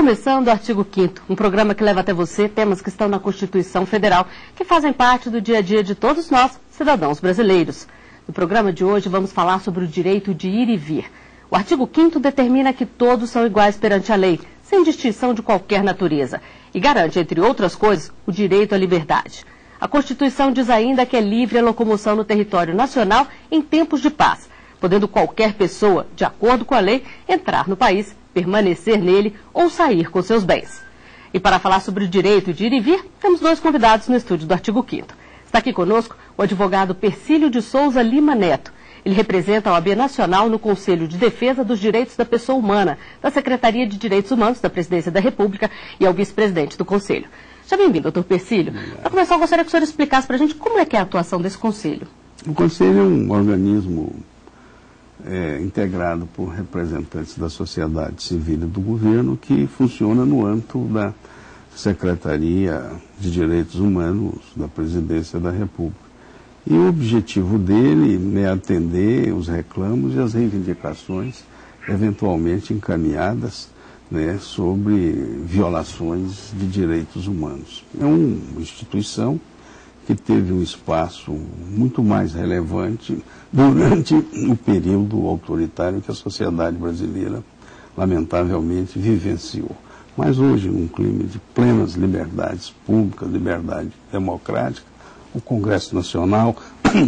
começando o Artigo 5º, um programa que leva até você temas que estão na Constituição Federal, que fazem parte do dia a dia de todos nós, cidadãos brasileiros. No programa de hoje vamos falar sobre o direito de ir e vir. O artigo 5º determina que todos são iguais perante a lei, sem distinção de qualquer natureza, e garante, entre outras coisas, o direito à liberdade. A Constituição diz ainda que é livre a locomoção no território nacional em tempos de paz, podendo qualquer pessoa, de acordo com a lei, entrar no país, permanecer nele ou sair com seus bens. E para falar sobre o direito de ir e vir, temos dois convidados no estúdio do Artigo 5º. Está aqui conosco o advogado Persílio de Souza Lima Neto. Ele representa a OAB Nacional no Conselho de Defesa dos Direitos da Pessoa Humana, da Secretaria de Direitos Humanos da Presidência da República e é o vice-presidente do Conselho. Seja bem-vindo, doutor Persílio. Para começar, eu gostaria que o senhor explicasse para a gente como é que é a atuação desse Conselho. O Conselho é um organismo integrado por representantes da sociedade civil e do governo que funciona no âmbito da Secretaria de Direitos Humanos da Presidência da República. E o objetivo dele é atender os reclamos e as reivindicações eventualmente encaminhadas, sobre violações de direitos humanos. É uma instituição que teve um espaço muito mais relevante durante o período autoritário que a sociedade brasileira, lamentavelmente, vivenciou. Mas hoje, num clima de plenas liberdades públicas, liberdade democrática, o Congresso Nacional,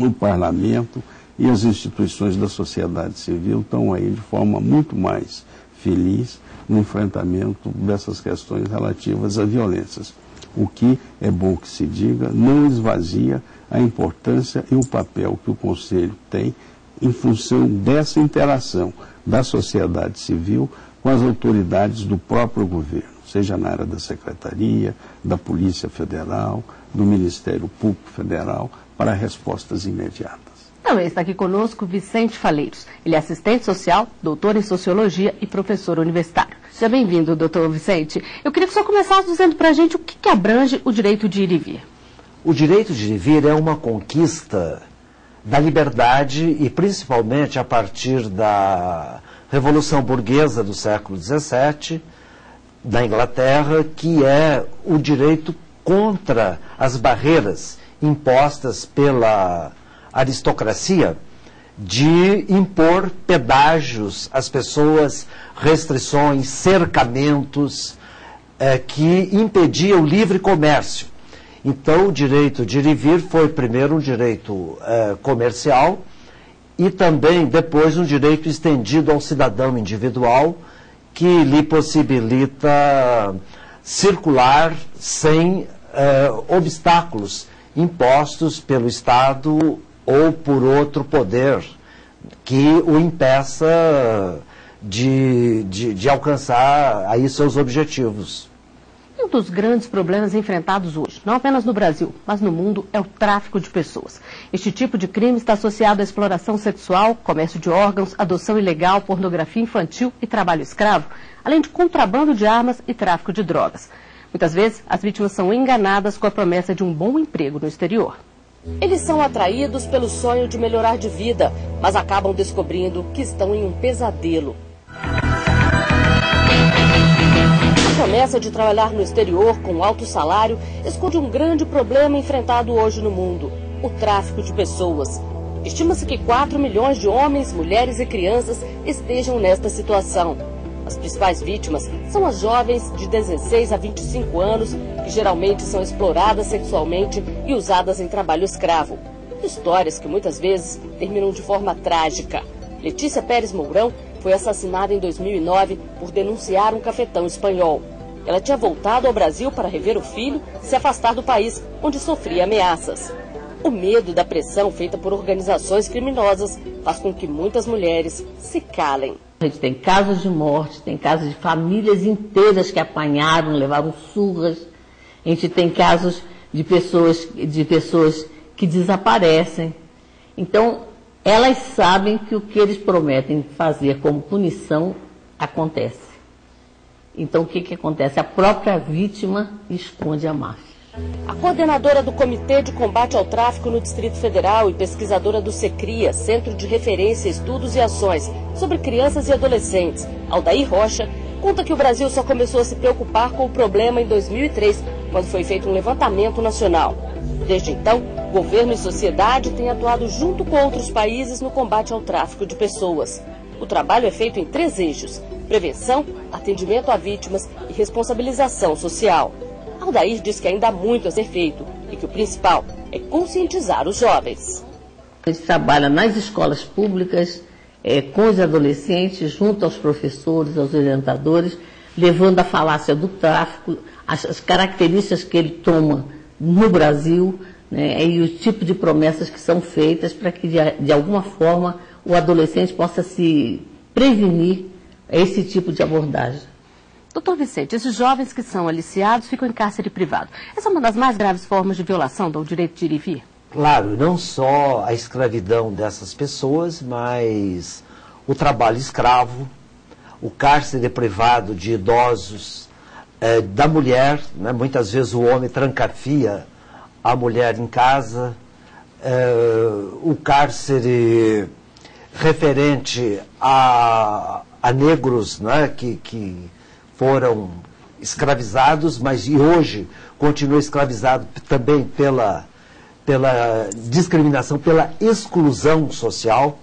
o Parlamento e as instituições da sociedade civil estão aí de forma muito mais feliz no enfrentamento dessas questões relativas a violências. O que é bom que se diga, não esvazia a importância e o papel que o Conselho tem em função dessa interação da sociedade civil com as autoridades do próprio governo, seja na área da Secretaria, da Polícia Federal, do Ministério Público Federal, para respostas imediatas. Também está aqui conosco Vicente Faleiros. Ele é assistente social, doutor em sociologia e professor universitário. Seja bem-vindo, doutor Vicente. Eu queria que o senhor começasse dizendo para a gente o que abrange o direito de ir e vir. O direito de ir e vir é uma conquista da liberdade e principalmente a partir da Revolução Burguesa do século XVII, da Inglaterra, que é o direito contra as barreiras impostas pela aristocracia de impor pedágios às pessoas, restrições, cercamentos que impediam o livre comércio. Então, o direito de ir e vir foi primeiro um direito comercial e também depois um direito estendido ao cidadão individual que lhe possibilita circular sem obstáculos impostos pelo Estado ou por outro poder que o impeça de alcançar aí seus objetivos. Um dos grandes problemas enfrentados hoje, não apenas no Brasil, mas no mundo, é o tráfico de pessoas. Este tipo de crime está associado à exploração sexual, comércio de órgãos, adoção ilegal, pornografia infantil e trabalho escravo, além de contrabando de armas e tráfico de drogas. Muitas vezes, as vítimas são enganadas com a promessa de um bom emprego no exterior. Eles são atraídos pelo sonho de melhorar de vida, mas acabam descobrindo que estão em um pesadelo. A promessa de trabalhar no exterior com alto salário esconde um grande problema enfrentado hoje no mundo: o tráfico de pessoas. Estima-se que 4 milhões de homens, mulheres e crianças estejam nesta situação. As principais vítimas são as jovens de 16 a 25 anos, que geralmente são exploradas sexualmente e usadas em trabalho escravo. Histórias que muitas vezes terminam de forma trágica. Letícia Pérez Mourão foi assassinada em 2009 por denunciar um cafetão espanhol. Ela tinha voltado ao Brasil para rever o filho e se afastar do país, onde sofria ameaças. O medo da pressão feita por organizações criminosas faz com que muitas mulheres se calem. A gente tem casos de morte, tem casos de famílias inteiras que apanharam, levaram surras. A gente tem casos de pessoas que desaparecem. Então, elas sabem que o que eles prometem fazer como punição acontece. Então, o que acontece? A própria vítima esconde a máfia. A coordenadora do Comitê de Combate ao Tráfico no Distrito Federal e pesquisadora do Secria, Centro de Referência, Estudos e Ações sobre Crianças e Adolescentes, Aldair Rocha, conta que o Brasil só começou a se preocupar com o problema em 2003, quando foi feito um levantamento nacional. Desde então, governo e sociedade têm atuado junto com outros países no combate ao tráfico de pessoas. O trabalho é feito em 3 eixos: prevenção, atendimento a vítimas e responsabilização social. Aldair diz que ainda há muito a ser feito e que o principal é conscientizar os jovens. A gente trabalha nas escolas públicas, com os adolescentes, junto aos professores, aos orientadores, levando a falácia do tráfico, as características que ele toma no Brasil, né, e o tipo de promessas que são feitas para que, de alguma forma, o adolescente possa se prevenir a esse tipo de abordagem. Doutor Vicente, esses jovens que são aliciados ficam em cárcere privado. Essa é uma das mais graves formas de violação do direito de ir e vir? Claro, não só a escravidão dessas pessoas, mas o trabalho escravo, o cárcere privado de idosos, da mulher, né? Muitas vezes o homem trancafia a mulher em casa, o cárcere referente a negros, né? que foram escravizados, mas e hoje continuam escravizados também pela discriminação, pela exclusão social.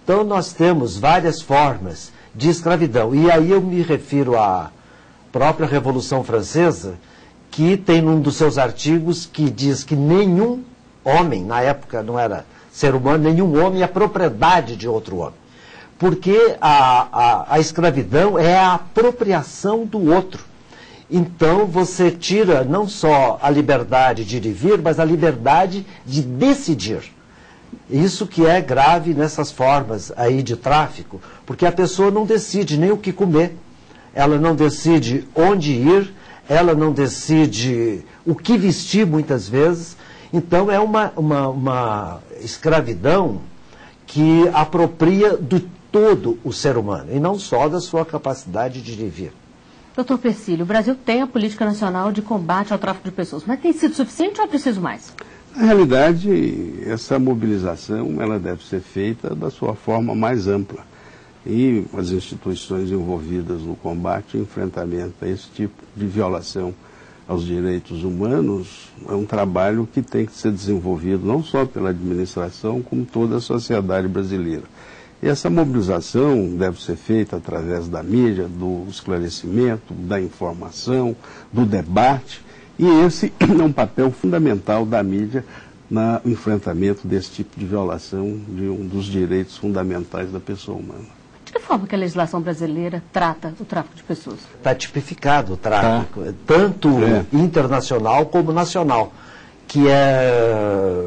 Então nós temos várias formas de escravidão. E aí eu me refiro à própria Revolução Francesa, que tem num dos seus artigos que diz que nenhum homem, na época não era ser humano, nenhum homem é propriedade de outro homem. Porque a escravidão é a apropriação do outro. Então você tira não só a liberdade de ir e vir, mas a liberdade de decidir. Isso que é grave nessas formas aí de tráfico, porque a pessoa não decide nem o que comer, ela não decide onde ir, ela não decide o que vestir muitas vezes. Então é uma escravidão que apropria do todo o ser humano, e não só da sua capacidade de ir e vir. Doutor Persílio, o Brasil tem a Política Nacional de Combate ao Tráfico de Pessoas, mas tem sido suficiente ou é preciso mais? Na realidade, essa mobilização ela deve ser feita da sua forma mais ampla. E as instituições envolvidas no combate e enfrentamento a esse tipo de violação aos direitos humanos é um trabalho que tem que ser desenvolvido não só pela administração, como toda a sociedade brasileira. E essa mobilização deve ser feita através da mídia, do esclarecimento, da informação, do debate, e esse é um papel fundamental da mídia no enfrentamento desse tipo de violação de um dos direitos fundamentais da pessoa humana. De que forma que a legislação brasileira trata o tráfico de pessoas? Está tipificado o tráfico, tanto internacional como nacional, que é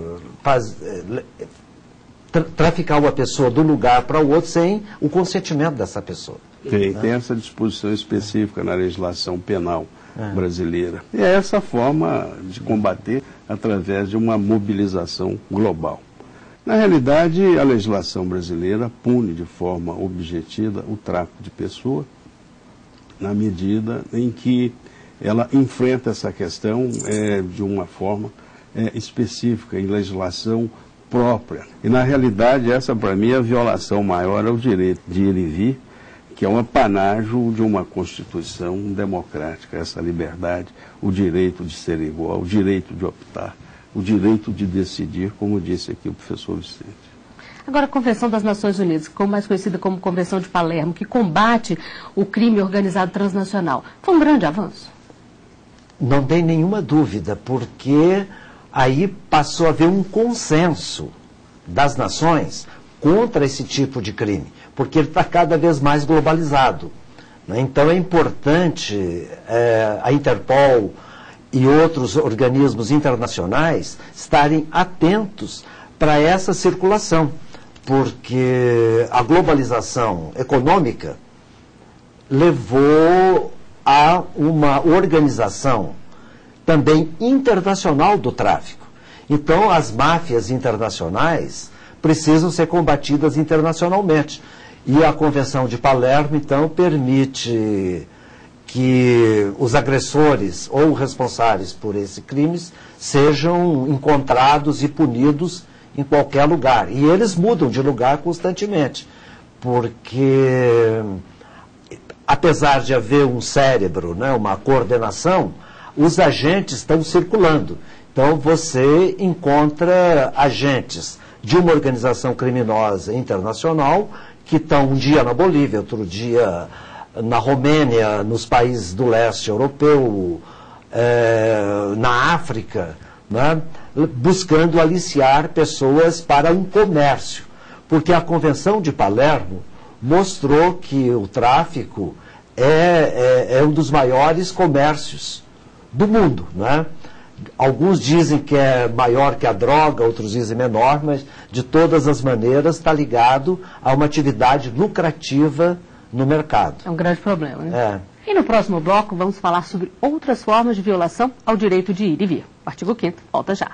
traficar uma pessoa do lugar para o outro sem o consentimento dessa pessoa. Tem essa disposição específica na legislação penal brasileira. E é essa forma de combater através de uma mobilização global. Na realidade, a legislação brasileira pune de forma objetiva o tráfico de pessoas, na medida em que ela enfrenta essa questão de uma forma específica, em legislação própria. E, na realidade, essa, para mim, é a violação maior ao direito de ir e vir, que é um apanágio de uma Constituição democrática, essa liberdade, o direito de ser igual, o direito de optar, o direito de decidir, como disse aqui o professor Vicente. Agora, a Convenção das Nações Unidas, mais conhecida como Convenção de Palermo, que combate o crime organizado transnacional, foi um grande avanço? Não tem nenhuma dúvida, porque aí passou a haver um consenso das nações contra esse tipo de crime, porque ele está cada vez mais globalizado, né? Então é importante a Interpol e outros organismos internacionais estarem atentos para essa circulação, porque a globalização econômica levou a uma organização também internacional do tráfico. Então as máfias internacionais precisam ser combatidas internacionalmente. E a Convenção de Palermo, então, permite que os agressores ou responsáveis por esses crimes sejam encontrados e punidos em qualquer lugar. E eles mudam de lugar constantemente, porque apesar de haver um cérebro, né, uma coordenação, os agentes estão circulando. Então você encontra agentes de uma organização criminosa internacional que estão um dia na Bolívia, outro dia na Romênia, nos países do leste europeu, na África, né, buscando aliciar pessoas para um comércio. Porque a Convenção de Palermo mostrou que o tráfico é um dos maiores comércios do mundo, né? Alguns dizem que é maior que a droga, outros dizem menor, mas de todas as maneiras está ligado a uma atividade lucrativa no mercado. É um grande problema, né? E no próximo bloco vamos falar sobre outras formas de violação ao direito de ir e vir. O artigo 5º volta já.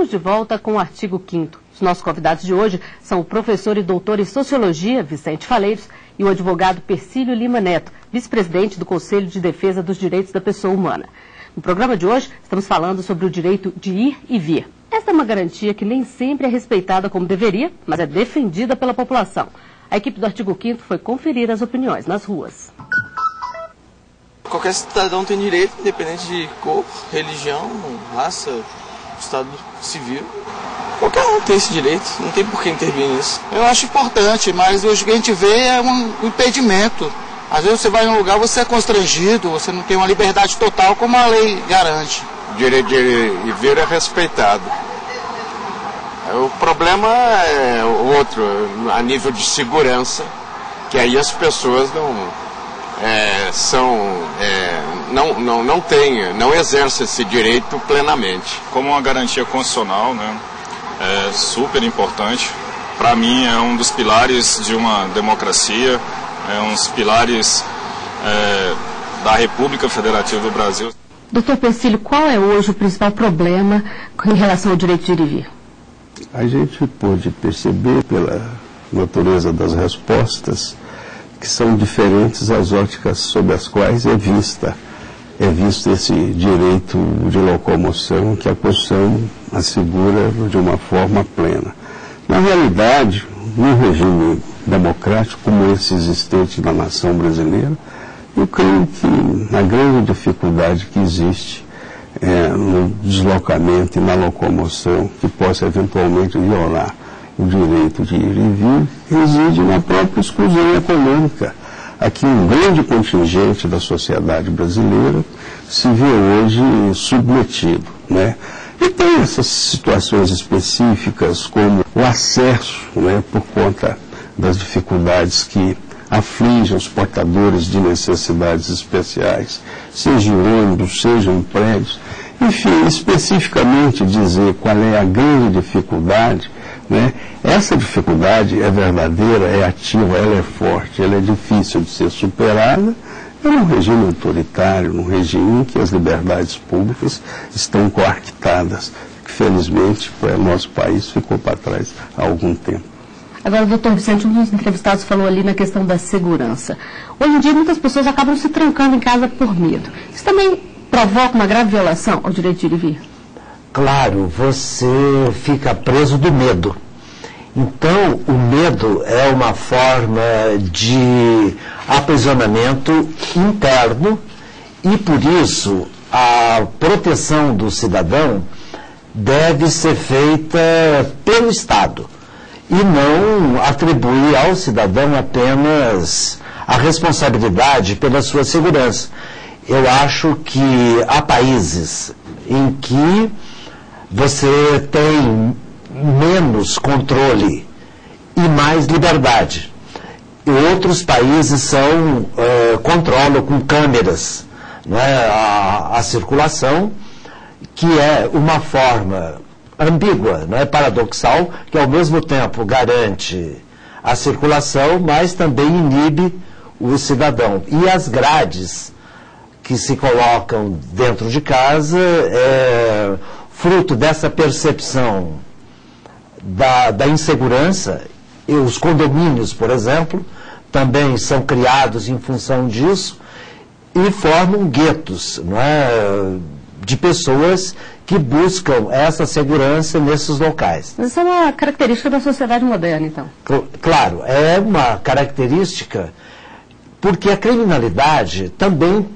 De volta com o artigo 5º. Os nossos convidados de hoje são o professor e doutor em Sociologia, Vicente Faleiros, e o advogado Persílio Lima Neto, vice-presidente do Conselho de Defesa dos Direitos da Pessoa Humana. No programa de hoje, estamos falando sobre o direito de ir e vir. Esta é uma garantia que nem sempre é respeitada como deveria, mas é defendida pela população. A equipe do artigo 5º foi conferir as opiniões nas ruas. Qualquer cidadão tem direito, independente de cor, religião, raça, estado civil. Qualquer um tem esse direito, não tem por que intervir nisso. Eu acho importante, mas hoje o que a gente vê é um impedimento. Às vezes você vai em um lugar, você é constrangido, você não tem uma liberdade total como a lei garante. O direito de ir e vir é respeitado. O problema é outro, a nível de segurança, que aí as pessoas não exercem esse direito plenamente. Como uma garantia constitucional, né, é super importante. Para mim é um dos pilares de uma democracia, é um dos pilares da República Federativa do Brasil. Doutor Persílio, qual é hoje o principal problema em relação ao direito de ir e vir? A gente pôde perceber pela natureza das respostas que são diferentes as óticas sob as quais é visto esse direito de locomoção que a Constituição assegura de uma forma plena. Na realidade, num regime democrático como esse existente na nação brasileira, eu creio que a grande dificuldade que existe no deslocamento e na locomoção que possa eventualmente violar o direito de ir e vir reside na própria exclusão econômica. Aqui um grande contingente da sociedade brasileira se vê hoje submetido, né? E tem essas situações específicas como o acesso, né, por conta das dificuldades que afligem os portadores de necessidades especiais, seja em ônibus, seja em prédios. Enfim, especificamente dizer qual é a grande dificuldade, né? Essa dificuldade é verdadeira, é ativa, ela é forte, ela é difícil de ser superada. É num regime autoritário, num regime em que as liberdades públicas estão coartadas, que felizmente para o nosso país ficou para trás há algum tempo. Agora, doutor Vicente, um dos entrevistados falou ali na questão da segurança. Hoje em dia, muitas pessoas acabam se trancando em casa por medo. Isso também provoca uma grave violação ao direito de ir e vir? Claro, você fica preso do medo. Então, o medo é uma forma de aprisionamento interno e, por isso, a proteção do cidadão deve ser feita pelo Estado e não atribuir ao cidadão apenas a responsabilidade pela sua segurança. Eu acho que há países em que você tem menos controle e mais liberdade. E outros países controlam com câmeras, né, a circulação, que é uma forma ambígua, né, paradoxal, que ao mesmo tempo garante a circulação, mas também inibe o cidadão. E as grades que se colocam dentro de casa fruto dessa percepção da insegurança, e os condomínios, por exemplo, também são criados em função disso e formam guetos, não é, de pessoas que buscam essa segurança nesses locais. Mas isso é uma característica da sociedade moderna, então? Claro, é uma característica porque a criminalidade também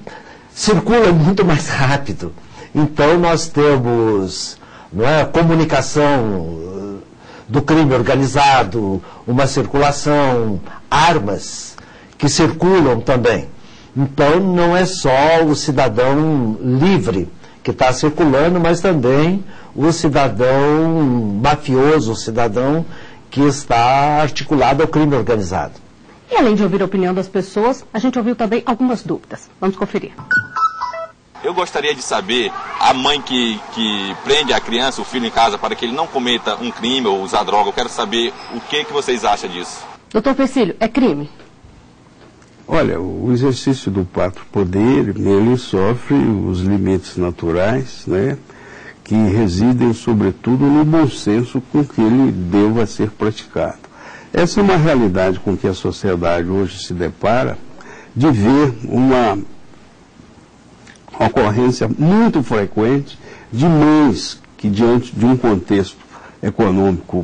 circula muito mais rápido. Então nós temos, não é, comunicação do crime organizado, uma circulação, armas que circulam também. Então não é só o cidadão livre que está circulando, mas também o cidadão mafioso, o cidadão que está articulado ao crime organizado. E além de ouvir a opinião das pessoas, a gente ouviu também algumas dúvidas. Vamos conferir. Eu gostaria de saber, a mãe que prende a criança, o filho em casa, para que ele não cometa um crime ou usar droga, eu quero saber o que vocês acham disso. Doutor Persílio, é crime? Olha, o exercício do pátrio poder, ele sofre os limites naturais, né, que residem sobretudo no bom senso com que ele deva ser praticado. Essa é uma realidade com que a sociedade hoje se depara, de ver uma ocorrência muito frequente de mães que, diante de um contexto econômico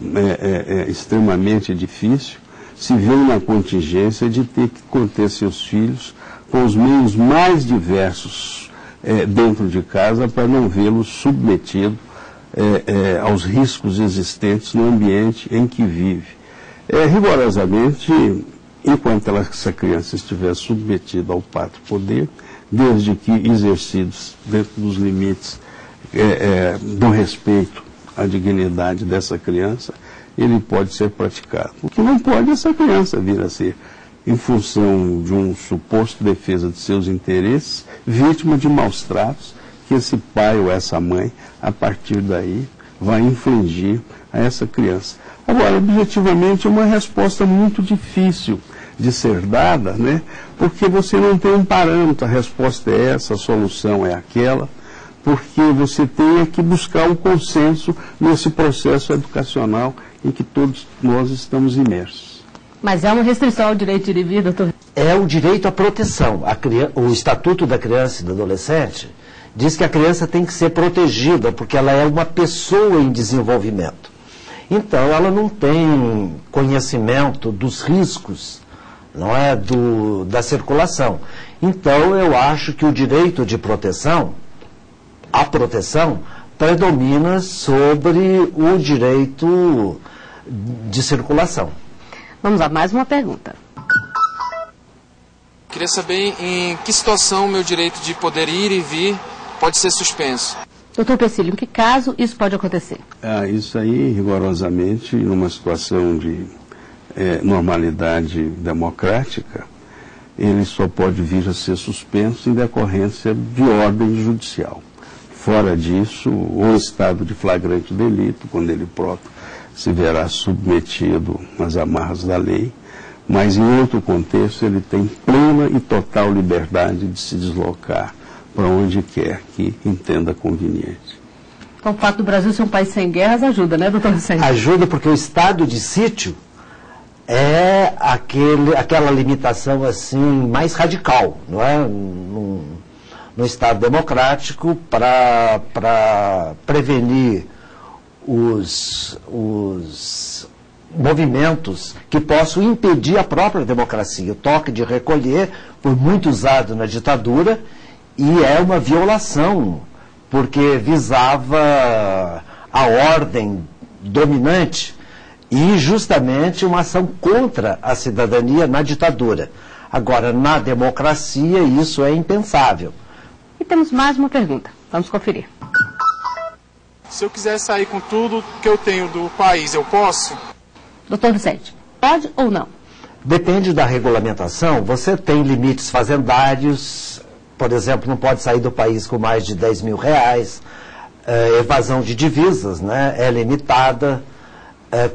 extremamente difícil, se veem na contingência de ter que conter seus filhos com os meios mais diversos dentro de casa para não vê-los submetido aos riscos existentes no ambiente em que vive. Rigorosamente, enquanto essa criança estiver submetida ao pátrio poder, desde que exercidos dentro dos limites do respeito à dignidade dessa criança, ele pode ser praticado. O que não pode é essa criança vir a ser, em função de um suposto defesa de seus interesses, vítima de maus tratos que esse pai ou essa mãe, a partir daí, vai infligir a essa criança. Agora, objetivamente, é uma resposta muito difícil de ser dada, né? Porque você não tem um parâmetro, a resposta é essa, a solução é aquela, porque você tem que buscar um consenso nesse processo educacional em que todos nós estamos imersos. Mas é uma restrição ao direito de ir e vir, doutor? É o direito à proteção. O Estatuto da Criança e do Adolescente diz que a criança tem que ser protegida, porque ela é uma pessoa em desenvolvimento. Então, ela não tem conhecimento dos riscos, não é, da circulação. Então, eu acho que o direito de proteção, a proteção, predomina sobre o direito de circulação. Vamos a mais uma pergunta. Queria saber em que situação o meu direito de poder ir e vir pode ser suspenso. Doutor Persílio, em que caso isso pode acontecer? Isso aí, rigorosamente, numa situação de normalidade democrática, ele só pode vir a ser suspenso em decorrência de ordem judicial. Fora disso, o estado de flagrante delito, quando ele próprio se verá submetido às amarras da lei, mas em outro contexto ele tem plena e total liberdade de se deslocar para onde quer que entenda conveniente. Então, o fato do Brasil ser um país sem guerras ajuda, né, doutor Vicente? Ajuda porque o estado de sítio é aquela limitação assim mais radical, não é? No Estado democrático para prevenir os movimentos que possam impedir a própria democracia. O toque de recolher foi muito usado na ditadura e é uma violação, porque visava a ordem dominante e justamente uma ação contra a cidadania na ditadura. Agora, na democracia, isso é impensável. E temos mais uma pergunta. Vamos conferir. Se eu quiser sair com tudo que eu tenho do país, eu posso? Doutor Vicente, pode ou não? Depende da regulamentação. Você tem limites fazendários, por exemplo, não pode sair do país com mais de 10 mil reais. Evasão de divisas, né, é limitada.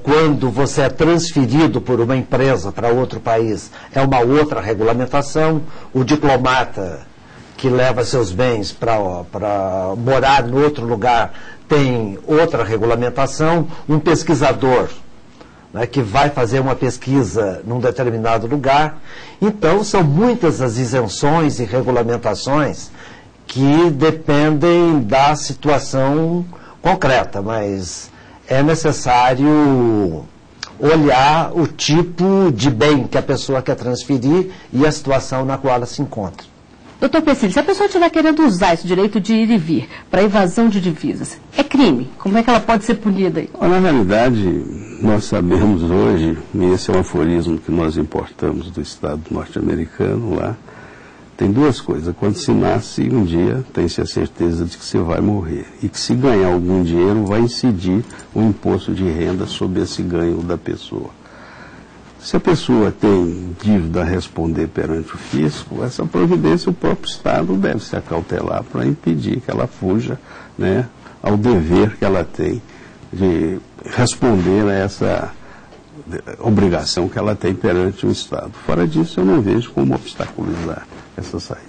Quando você é transferido por uma empresa para outro país, é uma outra regulamentação. O diplomata que leva seus bens para morar em outro lugar tem outra regulamentação, um pesquisador, né, que vai fazer uma pesquisa num determinado lugar. Então, são muitas as isenções e regulamentações que dependem da situação concreta, mas é necessário olhar o tipo de bem que a pessoa quer transferir e a situação na qual ela se encontra. Doutor Persílio, se a pessoa estiver querendo usar esse direito de ir e vir para evasão de divisas, é crime? Como é que ela pode ser punida aí? Na realidade, nós sabemos hoje, e esse é um aforismo que nós importamos do Estado norte-americano lá, tem duas coisas. Quando se nasce, um dia tem-se a certeza de que você vai morrer. E que se ganhar algum dinheiro, vai incidir o imposto de renda sobre esse ganho da pessoa. Se a pessoa tem dívida a responder perante o fisco, essa providência o próprio Estado deve se acautelar para impedir que ela fuja, né, ao dever que ela tem de responder a essa obrigação que ela tem perante o Estado. Fora disso, eu não vejo como obstaculizar essa saída.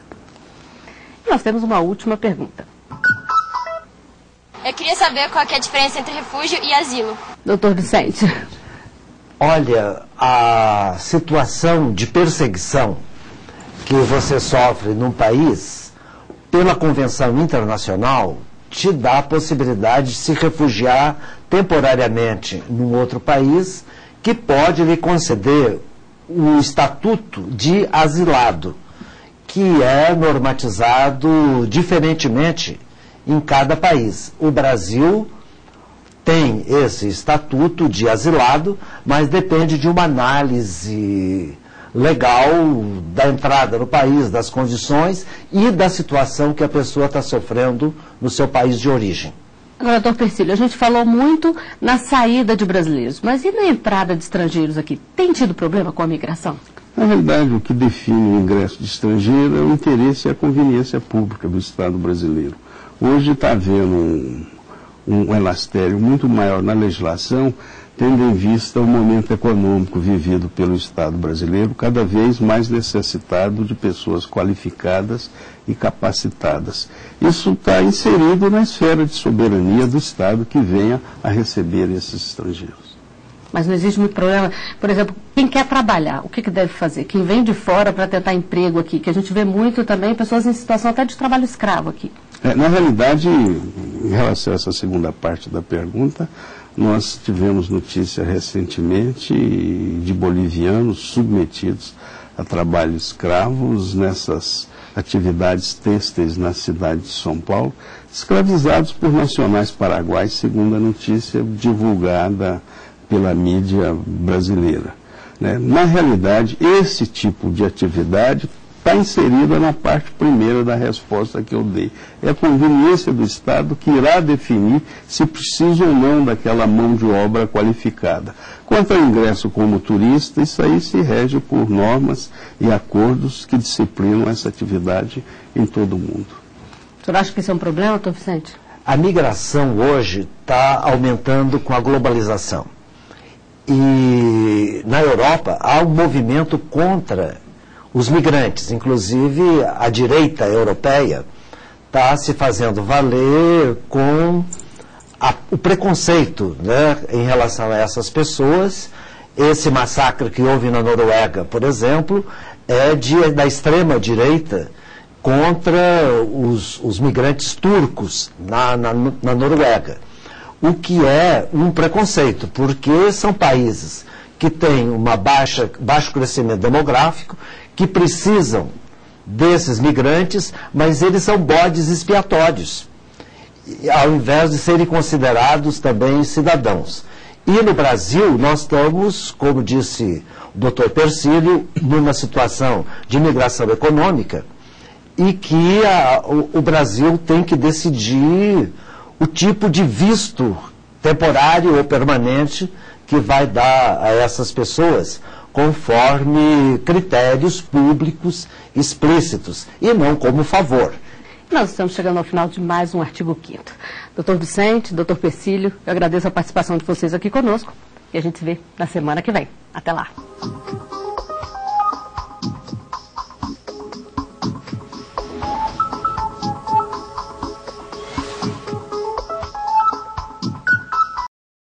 Nós temos uma última pergunta. Eu queria saber qual que é a diferença entre refúgio e asilo. Doutor Vicente. Olha, a situação de perseguição que você sofre num país, pela Convenção Internacional, te dá a possibilidade de se refugiar temporariamente num outro país que pode lhe conceder o estatuto de asilado, que é normatizado diferentemente em cada país. O Brasil tem esse estatuto de asilado, mas depende de uma análise legal da entrada no país, das condições e da situação que a pessoa está sofrendo no seu país de origem. Agora, doutor Persílio, a gente falou muito na saída de brasileiros, mas e na entrada de estrangeiros aqui? Tem tido problema com a migração? Na realidade, o que define o ingresso de estrangeiro é o interesse e a conveniência pública do Estado brasileiro. Hoje está havendo um elastério muito maior na legislação, tendo em vista o momento econômico vivido pelo Estado brasileiro, cada vez mais necessitado de pessoas qualificadas e capacitadas. Isso está inserido na esfera de soberania do Estado que venha a receber esses estrangeiros. Mas não existe muito problema. Por exemplo, quem quer trabalhar, o que deve fazer? Quem vem de fora para tentar emprego aqui, que a gente vê muito também pessoas em situação até de trabalho escravo aqui. Na realidade, em relação a essa segunda parte da pergunta, nós tivemos notícia recentemente de bolivianos submetidos a trabalho escravos nessas atividades têxteis na cidade de São Paulo, escravizados por nacionais paraguaios, segundo a notícia divulgada pela mídia brasileira. Na realidade, esse tipo de atividade está inserida na parte primeira da resposta que eu dei. É a conveniência do Estado que irá definir se precisa ou não daquela mão de obra qualificada. Quanto ao ingresso como turista, isso aí se rege por normas e acordos que disciplinam essa atividade em todo o mundo. O senhor acha que isso é um problema, doutor Vicente? A migração hoje está aumentando com a globalização. E na Europa há um movimento contra os migrantes, inclusive a direita europeia está se fazendo valer com o preconceito, né, em relação a essas pessoas. Esse massacre que houve na Noruega, por exemplo, é da extrema direita contra os migrantes turcos na Noruega. O que é um preconceito, porque são países que têm baixo crescimento demográfico, que precisam desses migrantes, mas eles são bodes expiatórios, ao invés de serem considerados também cidadãos. E no Brasil, nós estamos, como disse o doutor Persílio, numa situação de migração econômica, e que o Brasil tem que decidir o tipo de visto temporário ou permanente que vai dar a essas pessoas, conforme critérios públicos explícitos, e não como favor. Nós estamos chegando ao final de mais um Artigo 5º. Doutor Vicente, doutor Persílio, eu agradeço a participação de vocês aqui conosco, e a gente se vê na semana que vem. Até lá.